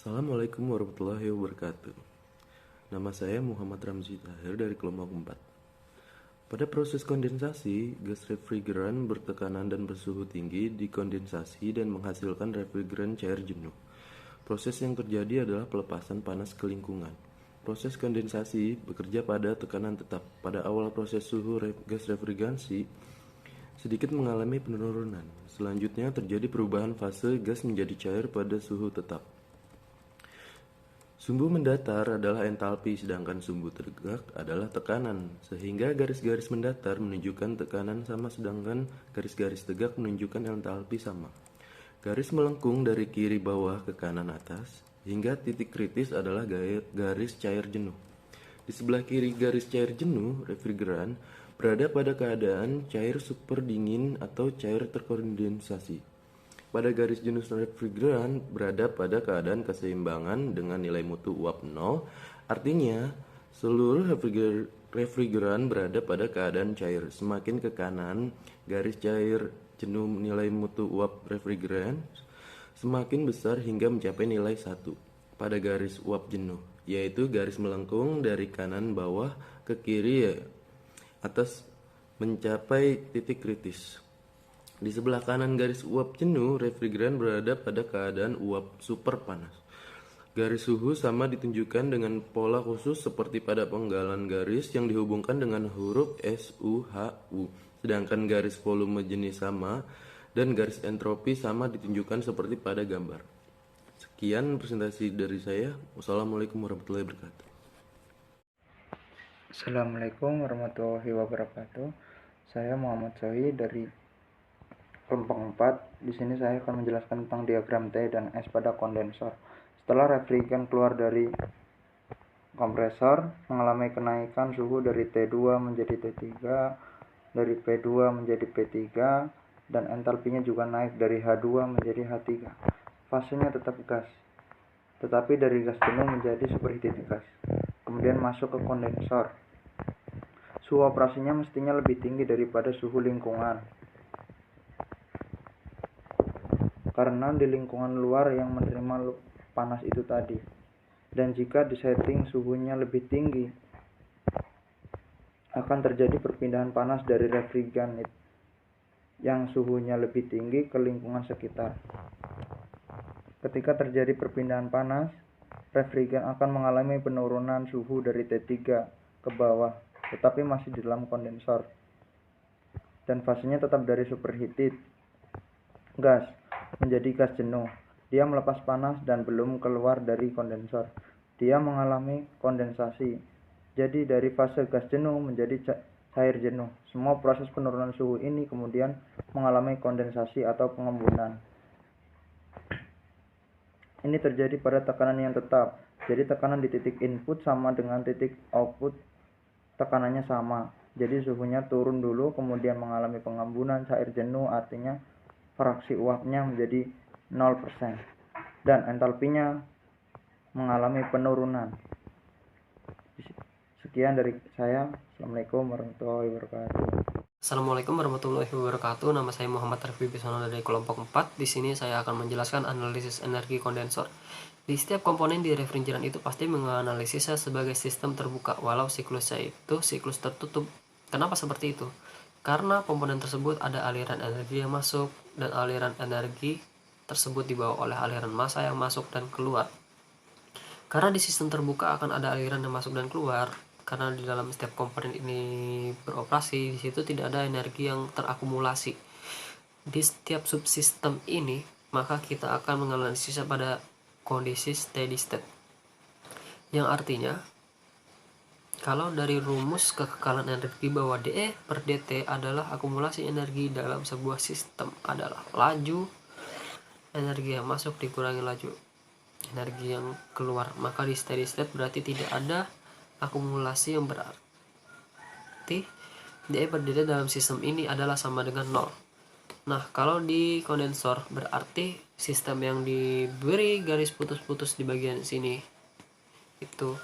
Assalamualaikum warahmatullahi wabarakatuh. Nama saya Muhammad Ramzi Tahir dari kelompok 4. Pada proses kondensasi, gas refrigeran bertekanan dan bersuhu tinggi dikondensasi dan menghasilkan refrigeran cair jenuh. Proses yang terjadi adalah pelepasan panas ke lingkungan. Proses kondensasi bekerja pada tekanan tetap. Pada awal proses suhu gas refrigerasi sedikit mengalami penurunan. Selanjutnya terjadi perubahan fase gas menjadi cair pada suhu tetap. Sumbu mendatar adalah entalpi, sedangkan sumbu tegak adalah tekanan, sehingga garis-garis mendatar menunjukkan tekanan sama sedangkan garis-garis tegak menunjukkan entalpi sama. Garis melengkung dari kiri bawah ke kanan atas, hingga titik kritis adalah garis cair jenuh. Di sebelah kiri garis cair jenuh, refrigeran berada pada keadaan cair super dingin atau cair terkondensasi. Pada garis jenuh refrigeran berada pada keadaan keseimbangan dengan nilai mutu uap 0, artinya seluruh refrigeran berada pada keadaan cair. Semakin ke kanan, garis cair jenuh nilai mutu uap refrigeran semakin besar hingga mencapai nilai 1 pada garis uap jenuh, yaitu garis melengkung dari kanan bawah ke kiri atas mencapai titik kritis. Di sebelah kanan garis uap jenuh, refrigeran berada pada keadaan uap super panas. Garis suhu sama ditunjukkan dengan pola khusus seperti pada penggalan garis yang dihubungkan dengan huruf SUHU. Sedangkan garis volume jenis sama dan garis entropi sama ditunjukkan seperti pada gambar. Sekian presentasi dari saya. Wassalamualaikum warahmatullahi wabarakatuh. Assalamualaikum warahmatullahi wabarakatuh. Saya Muhammad Sohi dari kelompok 4. Di sini saya akan menjelaskan tentang diagram T dan S pada kondensor. Setelah refrigeran keluar dari kompresor, mengalami kenaikan suhu dari T2 menjadi T3, dari P2 menjadi P3, dan entalpinya juga naik dari H2 menjadi H3. Fasenya tetap gas, tetapi dari gas jenuh menjadi superheated gas. Kemudian masuk ke kondensor. Suhu operasinya mestinya lebih tinggi daripada suhu lingkungan, karena di lingkungan luar yang menerima panas itu tadi. Dan jika disetting suhunya lebih tinggi, akan terjadi perpindahan panas dari refrigeran yang suhunya lebih tinggi ke lingkungan sekitar. Ketika terjadi perpindahan panas, refrigeran akan mengalami penurunan suhu dari T3 ke bawah, tetapi masih di dalam kondensor. Dan fasenya tetap dari superheated gas menjadi gas jenuh. Dia melepas panas dan belum keluar dari kondensor. Dia mengalami kondensasi. Jadi dari fase gas jenuh menjadi cair jenuh. Semua proses penurunan suhu ini kemudian mengalami kondensasi atau pengembunan. Ini terjadi pada tekanan yang tetap. Jadi tekanan di titik input sama dengan titik output, tekanannya sama. Jadi suhunya turun dulu, kemudian mengalami pengembunan cair jenuh, artinya fraksi uapnya menjadi 0%, dan entalpinya mengalami penurunan. Sekian dari saya. Assalamualaikum warahmatullahi wabarakatuh. Assalamualaikum warahmatullahi wabarakatuh. Nama saya Muhammad Arfi Bisono dari kelompok 4. Di sini saya akan menjelaskan analisis energi kondensor. Di setiap komponen di refrigeran itu pasti menganalisisnya sebagai sistem terbuka, walau siklusnya itu siklus tertutup. Kenapa seperti itu? Karena komponen tersebut ada aliran energi yang masuk, dan aliran energi tersebut dibawa oleh aliran massa yang masuk dan keluar. Karena di sistem terbuka akan ada aliran yang masuk dan keluar, karena di dalam setiap komponen ini beroperasi, di situ tidak ada energi yang terakumulasi di setiap subsistem ini, maka kita akan menganalisisnya pada kondisi steady state, yang artinya kalau dari rumus kekekalan energi bahwa dE per dt adalah akumulasi energi dalam sebuah sistem adalah laju energi yang masuk dikurangi laju energi yang keluar, maka di steady state berarti tidak ada akumulasi, yang berarti dE per dt dalam sistem ini adalah sama dengan 0. Nah, kalau di kondensor berarti sistem yang diberi garis putus-putus di bagian sini itu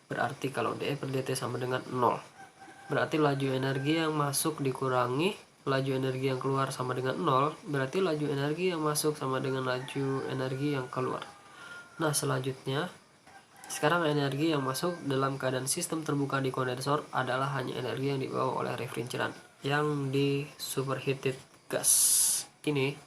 berarti kalau dE per dt sama dengan 0, berarti laju energi yang masuk dikurangi laju energi yang keluar sama dengan 0, berarti laju energi yang masuk sama dengan laju energi yang keluar. Nah, selanjutnya, sekarang energi yang masuk dalam keadaan sistem terbuka di kondensor adalah hanya energi yang dibawa oleh refrigeran yang di superheated gas ini.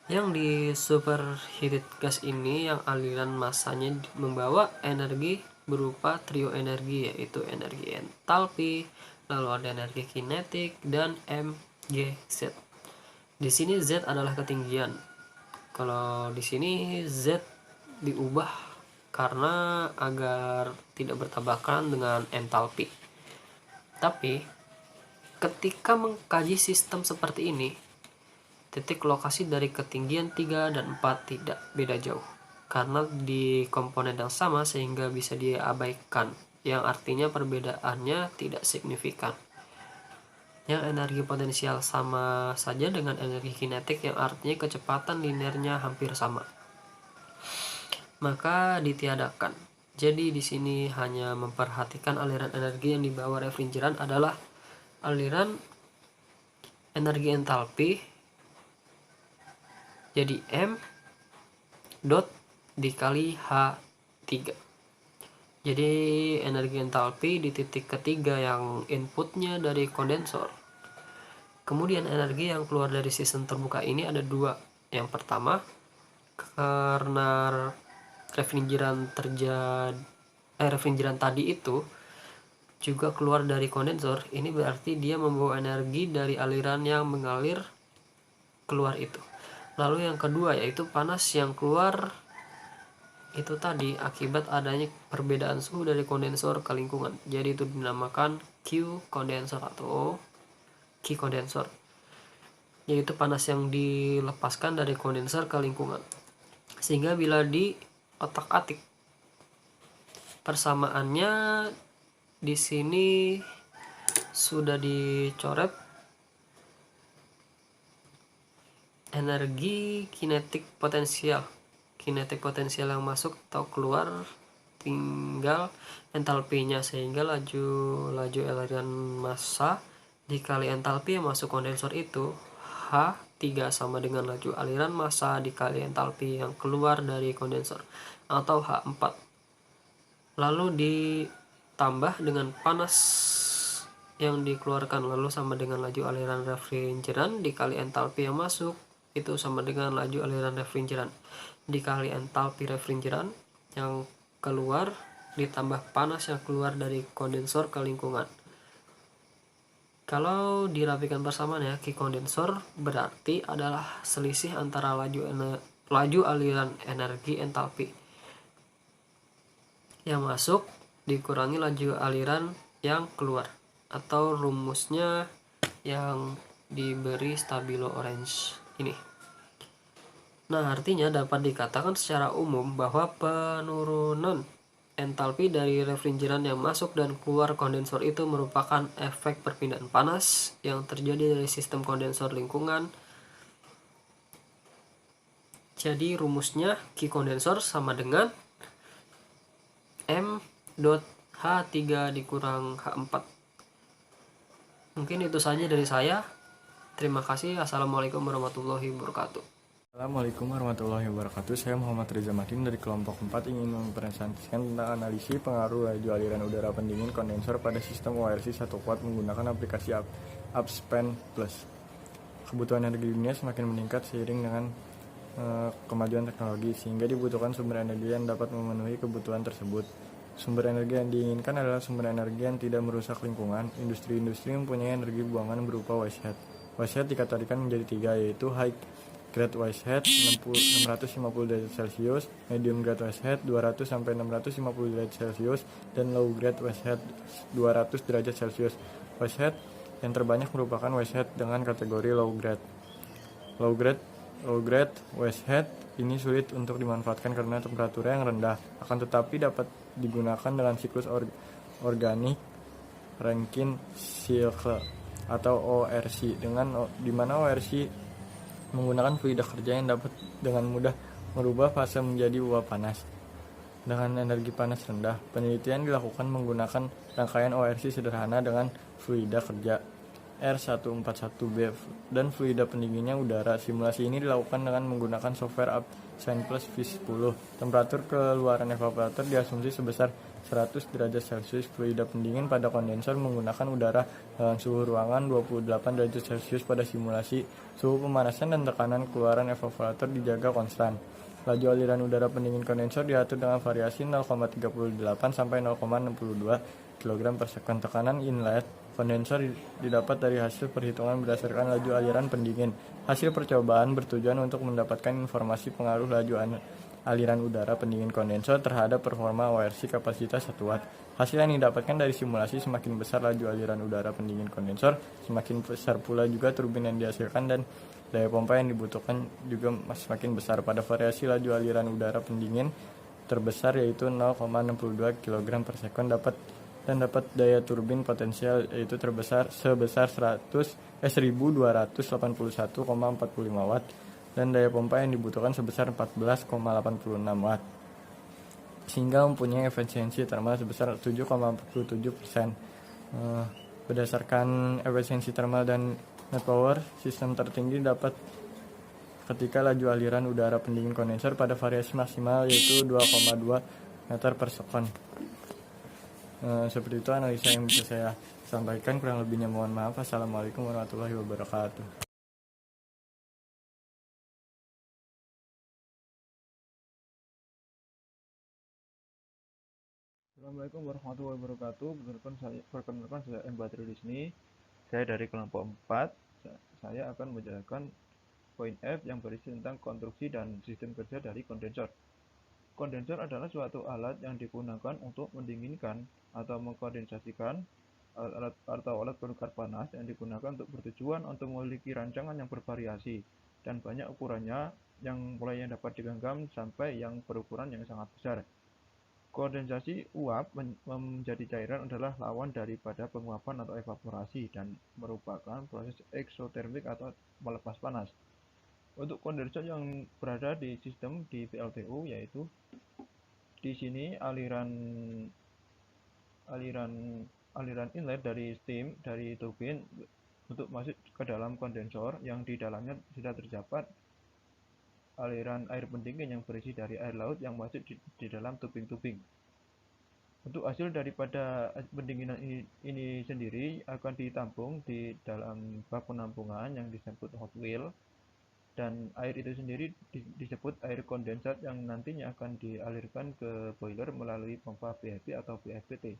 Yang di superheated gas ini yang aliran masanya membawa energi berupa trio energi, yaitu energi entalpi, lalu ada energi kinetik, dan mgz. Di sini Z adalah ketinggian. Kalau di sini Z diubah karena agar tidak bertabrakan dengan entalpi. Tapi ketika mengkaji sistem seperti ini, titik lokasi dari ketinggian 3 dan 4 tidak beda jauh karena di komponen yang sama sehingga bisa diabaikan, yang artinya perbedaannya tidak signifikan. Yang energi potensial sama saja dengan energi kinetik yang artinya kecepatan linearnya hampir sama, maka ditiadakan. Jadi di sini hanya memperhatikan aliran energi yang dibawa refrigeran adalah aliran energi entalpi, jadi M dot dikali H3. Jadi energi entalpi di titik ketiga yang inputnya dari kondensor. Kemudian energi yang keluar dari sistem terbuka ini ada dua. Yang pertama, karena refrigeran tadi itu juga keluar dari kondensor, ini berarti dia membawa energi dari aliran yang mengalir keluar itu. Lalu yang kedua yaitu panas yang keluar itu tadi akibat adanya perbedaan suhu dari kondensor ke lingkungan. Jadi itu dinamakan Q kondensor atau Q kondensor, yaitu panas yang dilepaskan dari kondensor ke lingkungan. Sehingga bila di otak-atik persamaannya di sini sudah dicoret energi kinetik potensial yang masuk atau keluar tinggal entalpinya, sehingga laju aliran massa dikali entalpi yang masuk kondensor itu H3 sama dengan laju aliran massa dikali entalpi yang keluar dari kondensor atau H4, lalu ditambah dengan panas yang dikeluarkan, lalu sama dengan laju aliran refrigeran dikali entalpi yang masuk, itu sama dengan laju aliran refrigeran dikali entalpi refrigeran yang keluar ditambah panas yang keluar dari kondensor ke lingkungan. Kalau dirapikan bersamaannya, Q kondensor berarti adalah selisih antara laju aliran energi entalpi yang masuk dikurangi laju aliran yang keluar, atau rumusnya yang diberi stabilo orange ini. Nah, artinya dapat dikatakan secara umum bahwa penurunan entalpi dari refrigeran yang masuk dan keluar kondensor itu merupakan efek perpindahan panas yang terjadi dari sistem kondensor lingkungan. Jadi rumusnya Q kondensor sama dengan M dot H3 dikurang H4. Mungkin itu saja dari saya. Terima kasih. Assalamualaikum warahmatullahi wabarakatuh. Assalamualaikum warahmatullahi wabarakatuh. Saya Muhammad Reza Makin dari kelompok 4 ingin mempresentasikan tentang analisis pengaruh laju aliran udara pendingin kondensor pada sistem ORC 1 watt menggunakan aplikasi Upspan Plus. Kebutuhan energi dunia semakin meningkat seiring dengan kemajuan teknologi, sehingga dibutuhkan sumber energi yang dapat memenuhi kebutuhan tersebut. Sumber energi yang diinginkan adalah sumber energi yang tidak merusak lingkungan. Industri-industri mempunyai energi buangan berupa waste heat. Waste heat dikategorikan menjadi 3, yaitu high grade waste heat 650 derajat Celcius, medium grade waste heat 200 sampai 650 derajat Celcius, dan low grade waste heat 200 derajat Celcius. Waste heat yang terbanyak merupakan waste heat dengan kategori low grade. Low grade waste heat ini sulit untuk dimanfaatkan karena temperaturnya yang rendah, akan tetapi dapat digunakan dalam siklus organik Rankine Cycle atau ORC, di mana ORC menggunakan fluida kerja yang dapat dengan mudah merubah fase menjadi uap panas dengan energi panas rendah. Penelitian dilakukan menggunakan rangkaian ORC sederhana dengan fluida kerja R141B dan fluida pendinginnya udara. Simulasi ini dilakukan dengan menggunakan software Plus V10. Temperatur keluaran evaporator diasumsi sebesar 100 derajat Celcius. Fluida pendingin pada kondensor menggunakan udara dengan suhu ruangan 28 derajat Celcius pada simulasi. Suhu pemanasan dan tekanan keluaran evaporator dijaga konstan. Laju aliran udara pendingin kondensor diatur dengan variasi 0,38 sampai 0,62 kg per sekon. Tekanan inlet kondensor didapat dari hasil perhitungan berdasarkan laju aliran pendingin. Hasil percobaan bertujuan untuk mendapatkan informasi pengaruh laju aliran udara pendingin kondensor terhadap performa ORC kapasitas 1 watt. Hasil yang didapatkan dari simulasi, semakin besar laju aliran udara pendingin kondensor, semakin besar pula juga turbin yang dihasilkan dan daya pompa yang dibutuhkan juga semakin besar. Pada variasi laju aliran udara pendingin terbesar yaitu 0,62 kg per sekon dapat daya turbin potensial yaitu sebesar 1281,45 watt dan daya pompa yang dibutuhkan sebesar 14,86 watt, sehingga mempunyai efisiensi termal sebesar 7,47%. Berdasarkan efisiensi termal dan net power, sistem tertinggi dapat ketika laju aliran udara pendingin kondensor pada variasi maksimal yaitu 2,2 meter per sekon. Seperti itu analisa yang bisa saya sampaikan, kurang lebihnya mohon maaf. Assalamualaikum warahmatullahi wabarakatuh. Assalamualaikum warahmatullahi wabarakatuh. Perkenalkan saya M. Badrul Disni. Saya dari kelompok 4. Saya akan menjelaskan poin F yang berisi tentang konstruksi dan sistem kerja dari kondensor. Kondensor adalah suatu alat yang digunakan untuk mendinginkan atau mengkondensasikan alat penukar panas yang digunakan untuk bertujuan untuk memiliki rancangan yang bervariasi dan banyak ukurannya, yang mulai yang dapat digenggam sampai yang berukuran yang sangat besar. Kondensasi uap menjadi cairan adalah lawan daripada penguapan atau evaporasi dan merupakan proses eksotermik atau melepas panas. Untuk kondensor yang berada di sistem di PLTU, yaitu di sini aliran inlet dari steam dari turbin untuk masuk ke dalam kondensor, yang di dalamnya sudah terdapat aliran air pendingin yang berisi dari air laut yang masuk di dalam tubing-tubing. Untuk hasil daripada pendinginan ini sendiri akan ditampung di dalam bak penampungan yang disebut hot wheel, dan air itu sendiri disebut air kondensat yang nantinya akan dialirkan ke boiler melalui pompa BFP atau BFPT.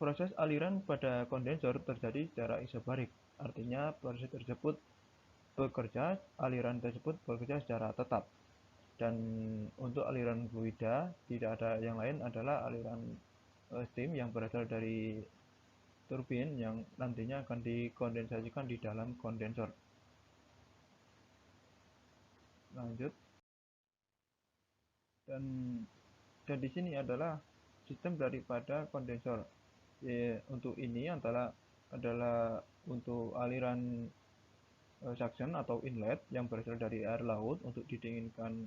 Proses aliran pada kondensor terjadi secara isobarik, artinya proses tersebut aliran tersebut bekerja secara tetap. Dan untuk aliran fluida tidak ada yang lain adalah aliran steam yang berasal dari turbin yang nantinya akan dikondensasikan di dalam kondensor. Lanjut. Dan di sini adalah sistem daripada kondensor. Untuk ini adalah untuk aliran suction atau inlet yang berasal dari air laut untuk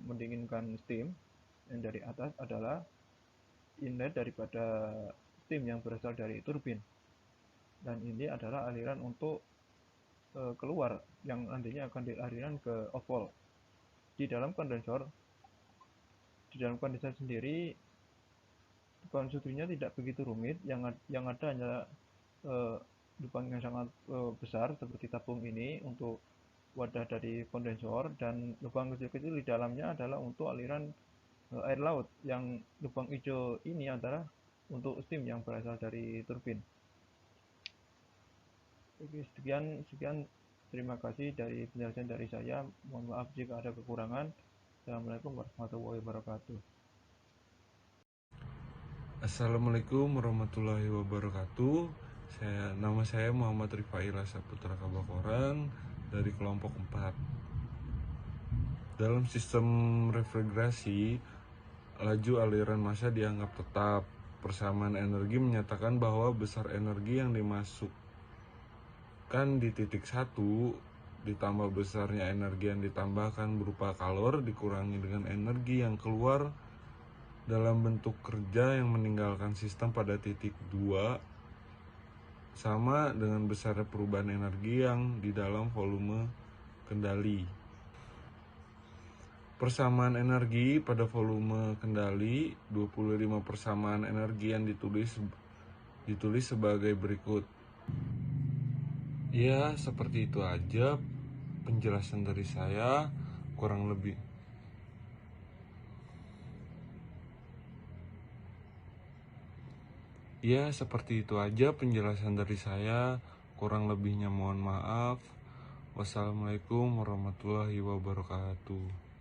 mendinginkan steam. Yang dari atas adalah inlet daripada steam yang berasal dari turbin. Dan ini adalah aliran untuk keluar yang nantinya akan dialirkan ke outflow. Di dalam kondensor sendiri konstruksinya tidak begitu rumit, yang ada hanya lubang yang sangat besar seperti tabung ini untuk wadah dari kondensor, dan lubang kecil-kecil di dalamnya adalah untuk aliran air laut, yang lubang hijau ini adalah untuk steam yang berasal dari turbin. Oke, sekian. Terima kasih dari penjelasan dari saya. Mohon maaf jika ada kekurangan. Assalamualaikum warahmatullahi wabarakatuh. Assalamualaikum warahmatullahi wabarakatuh. Nama saya Muhammad Rifail Saputra Kabakoran dari kelompok 4. Dalam sistem refrigerasi, laju aliran massa dianggap tetap. Persamaan energi menyatakan bahwa besar energi yang dimasukkan di titik 1 ditambah besarnya energi yang ditambahkan berupa kalor dikurangi dengan energi yang keluar dalam bentuk kerja yang meninggalkan sistem pada titik 2 sama dengan besarnya perubahan energi yang di dalam volume kendali. Persamaan energi pada volume kendali, 25 persamaan energi yang ditulis sebagai berikut. Ya, seperti itu aja penjelasan dari saya, kurang lebih. Ya, seperti itu aja penjelasan dari saya, kurang lebihnya mohon maaf. Wassalamualaikum warahmatullahi wabarakatuh.